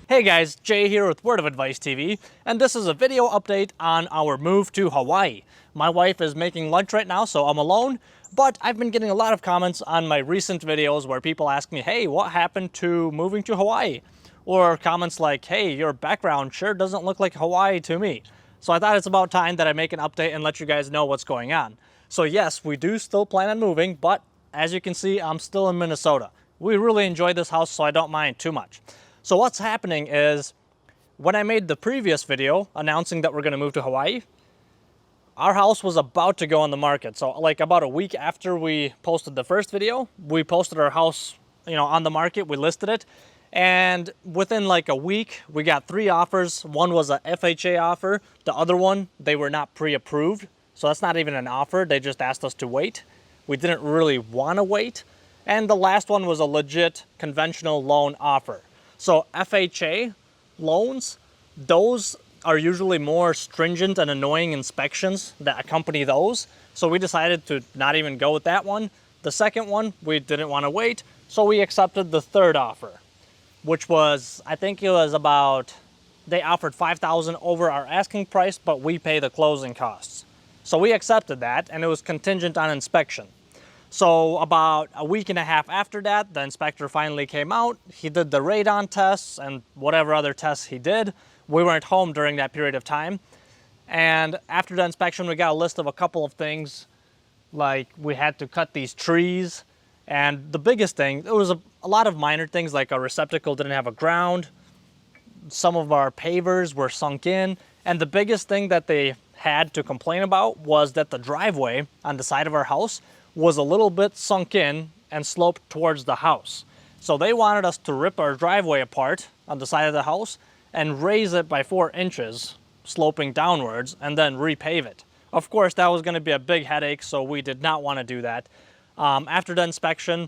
Hey guys, Jay here with Word of Advice TV, and this is a video update on our move to Hawaii. My wife is making lunch right now, so I'm alone, but I've been getting a lot of comments on my recent videos where people ask me, hey, what happened to moving to Hawaii? Or comments like, hey, your background sure doesn't look like Hawaii to me. So I thought it's about time that I make an update and let you guys know what's going on. So yes, we do still plan on moving, but as you can see, I'm still in Minnesota. We really enjoy this house, so I don't mind too much. So what's happening is, when I made the previous video announcing that we're going to move to Hawaii, our house was about to go on the market. So like about a week after we posted the first video, we posted our house, on the market, we listed it. And within like a week, we got 3 offers. One was a FHA offer. The other one, they were not pre-approved. So that's not even an offer. They just asked us to wait. We didn't really want to wait. And the last one was a legit conventional loan offer. So FHA loans, those are usually more stringent and annoying inspections that accompany those. So we decided to not even go with that one. The second one, we didn't want to wait. So we accepted the third offer, which was, I think it was about, they offered $5,000 over our asking price, but we pay the closing costs. So we accepted that, and it was contingent on inspection. So about a week and a half after that, the inspector finally came out. He did the radon tests and whatever other tests he did. We weren't home during that period of time. And after the inspection, we got a list of a couple of things, like we had to cut these trees. And the biggest thing, it was a lot of minor things, like a receptacle didn't have a ground. Some of our pavers were sunk in. And the biggest thing that they had to complain about was that the driveway on the side of our house was a little bit sunk in and sloped towards the house. So they wanted us to rip our driveway apart on the side of the house and raise it by 4 inches, sloping downwards, and then repave it. Of course, that was going to be a big headache, so we did not want to do that. After the inspection,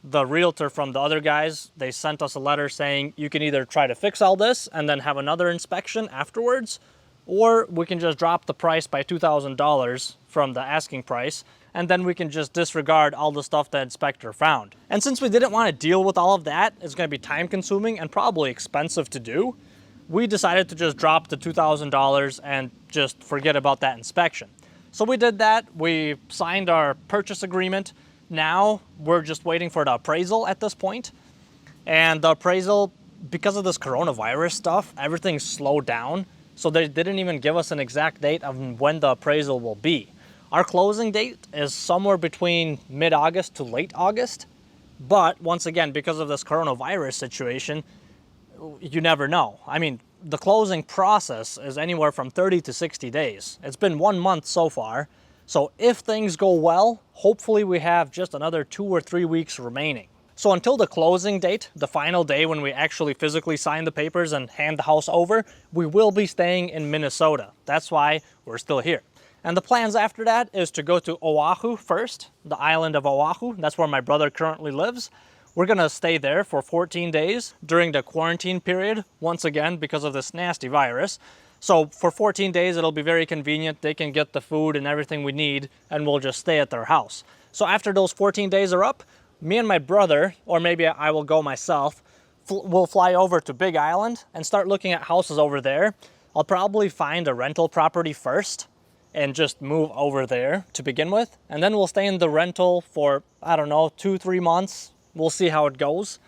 the realtor from the other guys, they sent us a letter saying you can either try to fix all this and then have another inspection afterwards, or we can just drop the price by $2,000 from the asking price, and then we can just disregard all the stuff the inspector found. And since we didn't want to deal with all of that, it's going to be time consuming and probably expensive to do, we decided to just drop the $2,000 and just forget about that inspection. So we did that. We signed our purchase agreement. Now we're just waiting for the appraisal at this point. And the appraisal, because of this coronavirus stuff, everything's slowed down. So they didn't even give us an exact date of when the appraisal will be. Our closing date is somewhere between mid-August to late August. But once again, because of this coronavirus situation, you never know. I mean, the closing process is anywhere from 30 to 60 days. It's been 1 month so far. So if things go well, hopefully we have just another 2 or 3 weeks remaining. So until the closing date, the final day when we actually physically sign the papers and hand the house over, we will be staying in Minnesota. That's why we're still here. And the plans after that is to go to Oahu first, the island of Oahu. That's where my brother currently lives. We're gonna stay there for 14 days during the quarantine period, once again, because of this nasty virus. So for 14 days, it'll be very convenient. They can get the food and everything we need, and we'll just stay at their house. So after those 14 days are up, me and my brother, or maybe I will go myself, will fly over to Big Island and start looking at houses over there. I'll probably find a rental property first and just move over there to begin with. And then we'll stay in the rental for, I don't know, 2-3 months. We'll see how it goes.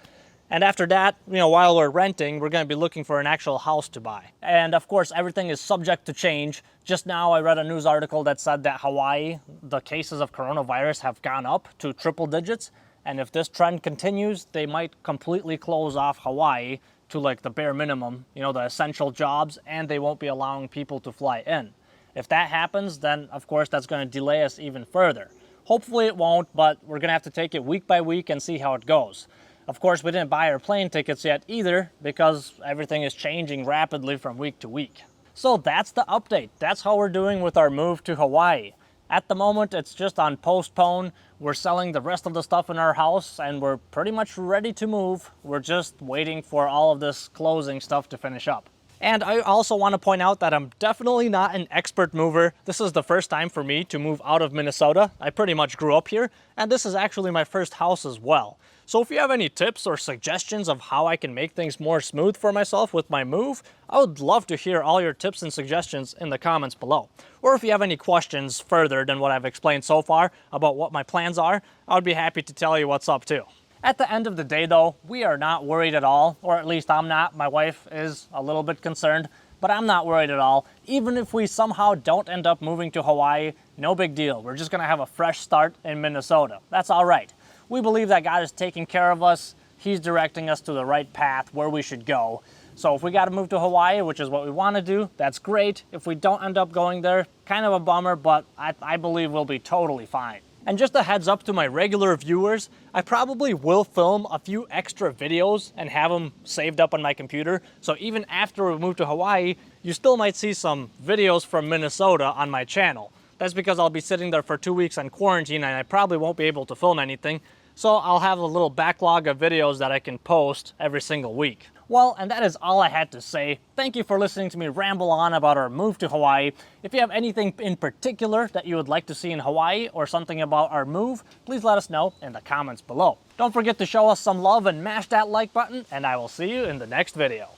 And after that, while we're renting, we're going to be looking for an actual house to buy. And of course, everything is subject to change. Just now, I read a news article that said that Hawaii, the cases of coronavirus have gone up to triple digits. And if this trend continues, they might completely close off Hawaii to like the bare minimum, the essential jobs, and they won't be allowing people to fly in. If that happens, then of course that's going to delay us even further. Hopefully it won't, but we're going to have to take it week by week and see how it goes. Of course, we didn't buy our plane tickets yet either, because everything is changing rapidly from week to week. So that's the update. That's how we're doing with our move to Hawaii. At the moment, it's just on postpone. We're selling the rest of the stuff in our house, and we're pretty much ready to move. We're just waiting for all of this closing stuff to finish up. And I also want to point out that I'm definitely not an expert mover. This is the first time for me to move out of Minnesota. I pretty much grew up here, and this is actually my first house as well. So if you have any tips or suggestions of how I can make things more smooth for myself with my move, I would love to hear all your tips and suggestions in the comments below. Or if you have any questions further than what I've explained so far about what my plans are, I would be happy to tell you what's up too. At the end of the day though, we are not worried at all, or at least I'm not. My wife is a little bit concerned, but I'm not worried at all. Even if we somehow don't end up moving to Hawaii, no big deal. We're just gonna have a fresh start in Minnesota. That's all right. We believe that God is taking care of us. He's directing us to the right path where we should go. So if we gotta move to Hawaii, which is what we wanna do, that's great. If we don't end up going there, kind of a bummer, but I believe we'll be totally fine. And just a heads up to my regular viewers, I probably will film a few extra videos and have them saved up on my computer. So even after we move to Hawaii, you still might see some videos from Minnesota on my channel. That's because I'll be sitting there for 2 weeks on quarantine and I probably won't be able to film anything. So I'll have a little backlog of videos that I can post every single week. Well, and that is all I had to say. Thank you for listening to me ramble on about our move to Hawaii. If you have anything in particular that you would like to see in Hawaii or something about our move, please let us know in the comments below. Don't forget to show us some love and mash that like button, and I will see you in the next video.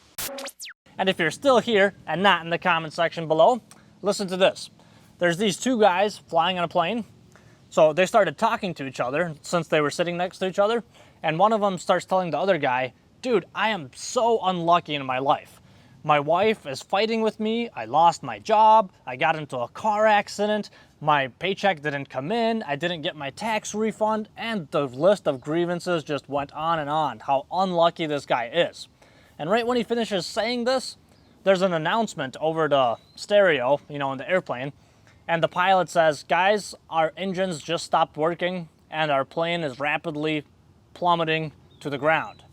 And if you're still here and not in the comment section below, listen to this. There's these two guys flying on a plane. So they started talking to each other since they were sitting next to each other, and one of them starts telling the other guy, "Dude, I am so unlucky in my life. My wife is fighting with me, I lost my job, I got into a car accident, my paycheck didn't come in, I didn't get my tax refund," and the list of grievances just went on and on, how unlucky this guy is. And right when he finishes saying this, there's an announcement over the stereo, in the airplane, and the pilot says, "Guys, our engines just stopped working and our plane is rapidly plummeting to the ground."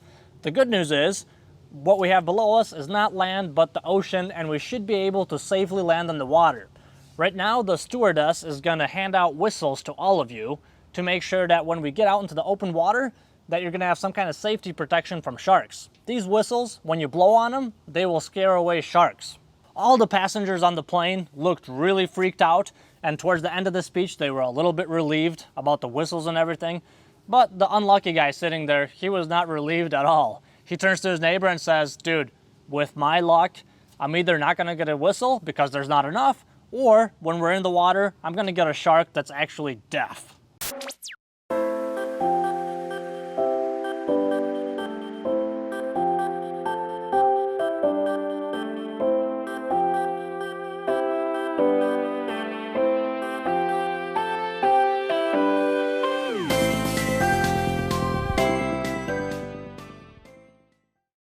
The good news is, what we have below us is not land but the ocean, and we should be able to safely land on the water. Right now, the stewardess is gonna hand out whistles to all of you to make sure that when we get out into the open water, that you're gonna have some kind of safety protection from sharks. These whistles, when you blow on them, they will scare away sharks. All the passengers on the plane looked really freaked out, and towards the end of the speech, they were a little bit relieved about the whistles and everything. But the unlucky guy sitting there, he was not relieved at all. He turns to his neighbor and says, "Dude, with my luck, I'm either not gonna get a whistle because there's not enough, or when we're in the water, I'm gonna get a shark that's actually deaf."